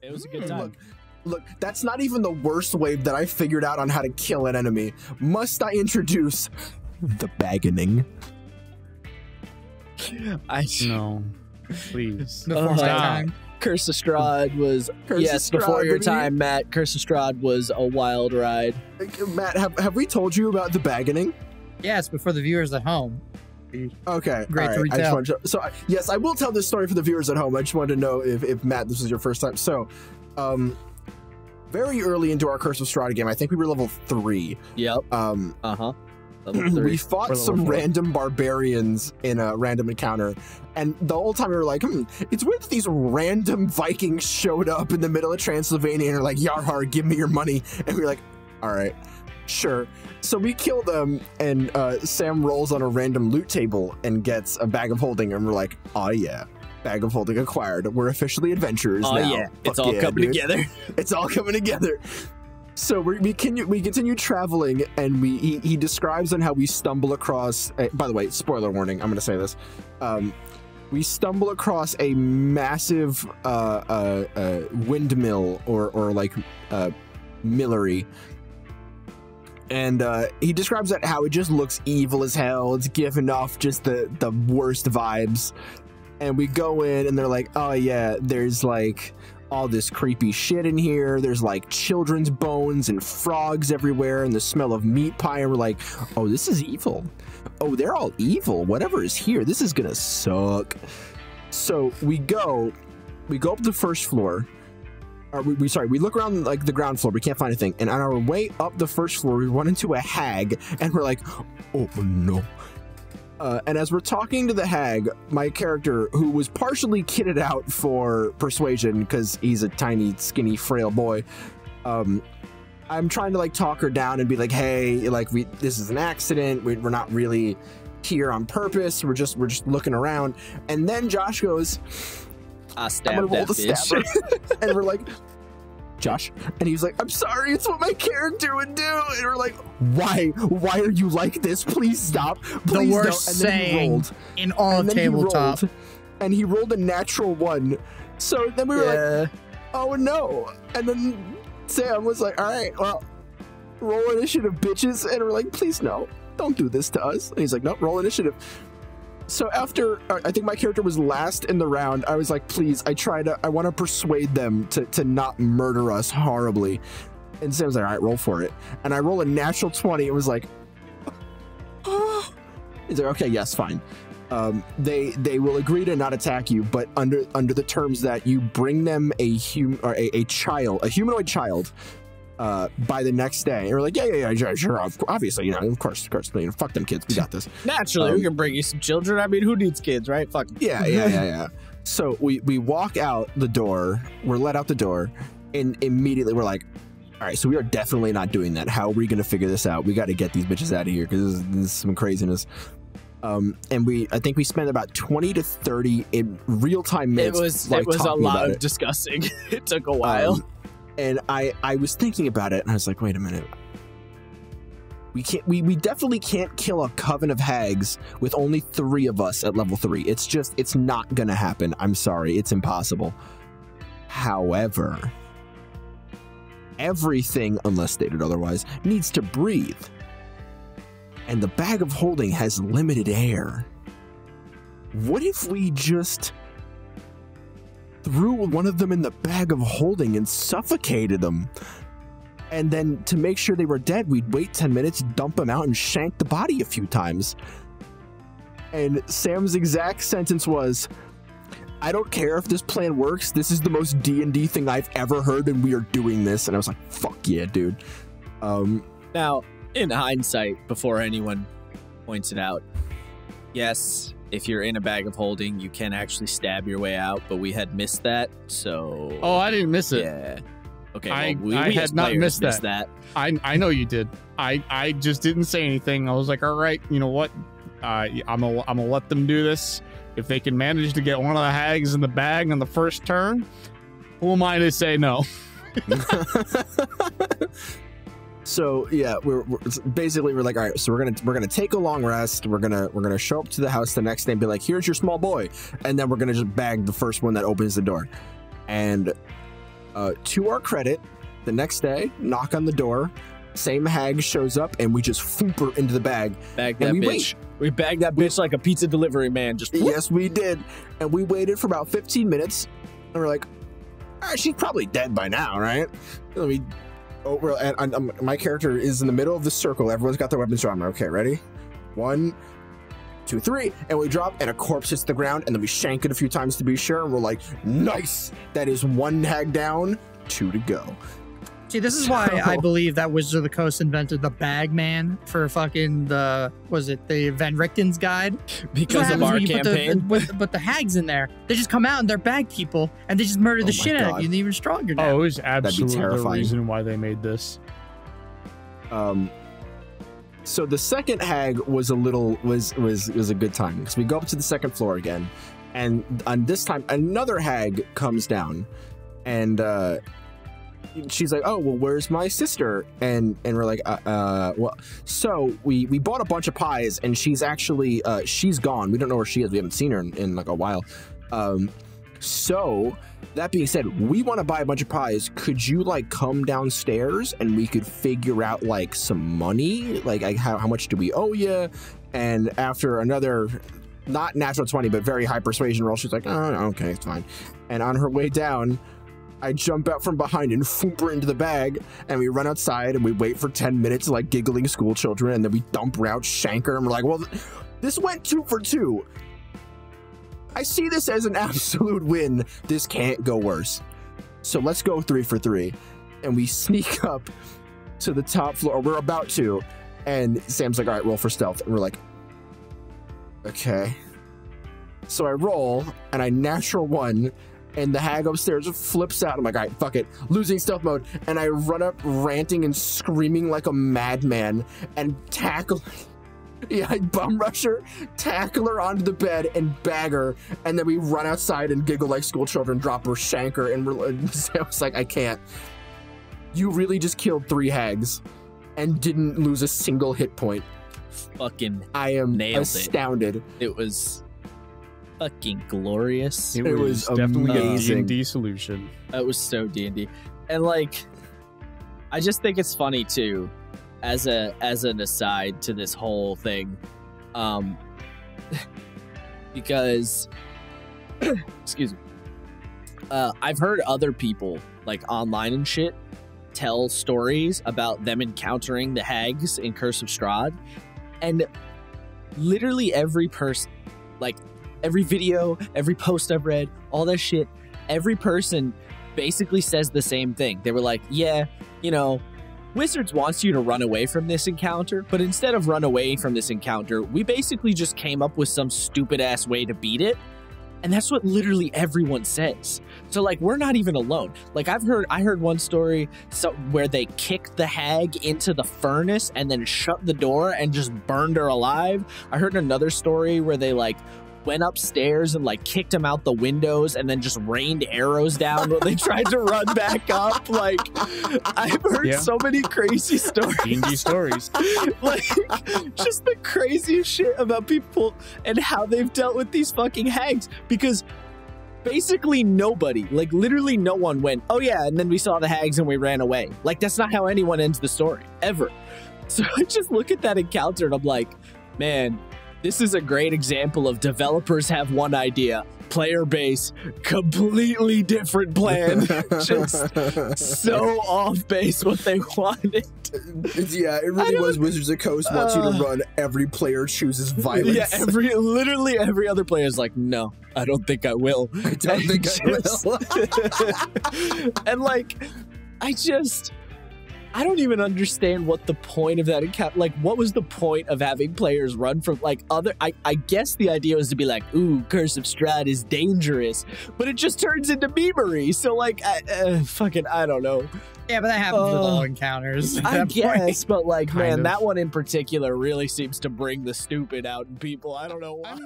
It was a good time. Look, that's not even the worst way that I figured out on how to kill an enemy. Must I introduce the Baggening? No, please. Before my time. Curse of Strahd was before your time, Matt. Curse of Strahd was a wild ride. Matt, have we told you about the Baggening? Yeah, it's before the viewers at home. Okay, great to retell. Yes, I will tell this story for the viewers at home. I just wanted to know if Matt, this was your first time. So, very early into our Curse of Strahd game, I think we were level 3. Yep. We fought some random barbarians in a random encounter, and the whole time we were like, it's weird that these random Vikings showed up in the middle of Transylvania and are like, Yarhar, give me your money. And we were like, all right, sure. So we kill them, and Sam rolls on a random loot table and gets a bag of holding, and we're like, oh yeah, bag of holding acquired. We're officially adventurers now. Yeah, it's all coming together. It's all coming together. So we continue traveling, and he describes on how we stumble across. By the way, spoiler warning. I'm going to say this. We stumble across a massive windmill or like millery, and he describes that how it just looks evil as hell. It's giving off just the worst vibes. And we go in, and they're like, oh yeah, there's like all this creepy shit in here. There's like children's bones and frogs everywhere and the smell of meat pie. And we're like, oh, this is evil. Oh, they're all evil. Whatever is here, this is gonna suck. So we go up the first floor. Or we look around like the ground floor. We can't find anything. And on our way up the first floor, we run into a hag, and we're like, oh no. And as we're talking to the hag, my character, who was partially kitted out for persuasion because he's a tiny, skinny, frail boy, I'm trying to like talk her down and be like, hey, like this is an accident. We're not really here on purpose. We're just looking around. And then Josh goes, I stabbed that bitch. And we're like, Josh, and he's like, I'm sorry, it's what my character would do. And we're like, why are you like this? Please stop. Please the worst saying in all tabletop. And he rolled a natural 1. So then we were like, oh no. And then Sam was like, all right, well, roll initiative, bitches. And we're like, please no, don't do this to us. And he's like, nope, roll initiative. So after, I think my character was last in the round, I was like, please, I want to persuade them to not murder us horribly. And Sam's like, all right, roll for it. And I roll a natural 20. It was like, oh. He's like, okay, yes, fine. They will agree to not attack you, but under the terms that you bring them a humanoid child, by the next day. And we're like, yeah, sure, obviously, you know, of course, you know, fuck them kids, we got this. Naturally, we can bring you some children. I mean, who needs kids, right? Fuck. Yeah. So we walk out the door, we're let out the door, and immediately we're like, all right, so we are definitely not doing that. How are we gonna figure this out? We got to get these bitches out of here because this is some craziness. And I think we spent about 20 to 30 in real-time minutes. It was a lot of discussing. It took a while. And I was thinking about it, and I was like, wait a minute. We definitely can't kill a coven of hags with only 3 of us at level 3. It's not gonna happen. I'm sorry, it's impossible. However, everything, unless stated otherwise, needs to breathe. And the bag of holding has limited air. What if we just threw one of them in the bag of holding and suffocated them? And then to make sure they were dead, we'd wait 10 minutes, dump them out, and shank the body a few times. And Sam's exact sentence was, I don't care if this plan works. This is the most D&D thing I've ever heard, and we are doing this. And I was like, fuck yeah, dude. Now, in hindsight, before anyone points it out, yes, if you're in a bag of holding, you can actually stab your way out, but we had missed that, so... Oh, I didn't miss it. Yeah. Okay, I had not missed that. I know you did. I just didn't say anything. I was like, all right, you know what? I'm gonna let them do this. If they can manage to get one of the hags in the bag on the first turn, who am I to say no? So yeah, we're like, all right, so we're gonna take a long rest. We're gonna show up to the house the next day and be like, here's your small boy, and then we're gonna just bag the first one that opens the door. And To our credit, the next day, knock on the door, same hag shows up, and we just foop her into the bag. Bag that and we bitch. Wait. We bagged that bitch like a pizza delivery man. Just whoop. Yes, we did. And we waited for about 15 minutes, and we're like, she's probably dead by now, right? My character is in the middle of the circle. Everyone's got their weapons drawn. Okay, ready? 1, 2, 3, and we drop, and a corpse hits the ground, and then we shank it a few times to be sure, and we're like, nice! That is 1 hag down, 2 to go. See, this is why I believe that Wizards of the Coast invented the bag man for fucking the Van Richten's guide? Because of our campaign? But the hags in there, they just come out and they're bag people, and they just murder the shit out of you, and they're even stronger now. Oh, it was absolutely the reason why they made this. So the second hag was a good time, because we go up to the second floor again, and on this time another hag comes down, and she's like, oh, well, where's my sister? And we're like, well, so we bought a bunch of pies, and she's actually she's gone. We don't know where she is. We haven't seen her in like a while. So that being said, we want to buy a bunch of pies. Could you like come downstairs and we could figure out like some money, like how much do we owe you? And after another not natural 20 but very high persuasion roll, she's like, oh, okay, it's fine. And on her way down, I jump out from behind and foop her into the bag, and we run outside and we wait for 10 minutes like giggling school children, and then we dump her out, shank her, and we're like, well, this went 2 for 2. I see this as an absolute win. This can't go worse. So let's go 3 for 3. And we sneak up to the top floor. We're about to. And Sam's like, all right, roll for stealth. And we're like, okay. So I roll, and I natural 1. And the hag upstairs flips out. I'm like, all right, fuck it. Losing stealth mode. And I run up ranting and screaming like a madman and tackle. Yeah, I bum rush her, tackle her onto the bed, and bag her. And then we run outside and giggle like school children, drop her, shank her. And I was like, I can't. You really just killed 3 hags and didn't lose a single hit point. Fucking I am astounded. It was fucking glorious. It was definitely amazing. A D&D solution. That was so D&D. And like, I just think it's funny too, as an aside to this whole thing, because excuse me, I've heard other people like online and shit tell stories about them encountering the hags in Curse of Strahd, and literally every person, like every video, every post I've read, all that shit, every person basically says the same thing. They were like, yeah, you know, Wizards wants you to run away from this encounter, but instead of run away from this encounter, we basically just came up with some stupid ass way to beat it. And that's what literally everyone says. So like, we're not even alone. Like I heard one story where they kicked the hag into the furnace and then shut the door and just burned her alive. I heard another story where they like went upstairs and like kicked him out the windows and then just rained arrows down when they tried to run back up. Like, I've heard so many crazy stories. D&D stories. Like, just the craziest shit about people and how they've dealt with these fucking hags. Because basically nobody, like literally no one went, oh yeah, and then we saw the hags and we ran away. Like, that's not how anyone ends the story, ever. So I just look at that encounter and I'm like, man, this is a great example of developers have one idea, player base, completely different plan. Just so off base what they wanted. Yeah, it really was Wizards of the Coast wants you to run, every player chooses violence. Yeah, literally every other player is like, no, I don't think I will. I don't think I will. And like, I don't even understand what the point of that encounter, like, what was the point of having players run from, like, I guess the idea was to be like, ooh, Curse of Strahd is dangerous, but it just turns into memery, so, like, fucking, I don't know. Yeah, but that happens with all encounters. I guess, but, like, man, that one in particular really seems to bring the stupid out in people. I don't know why.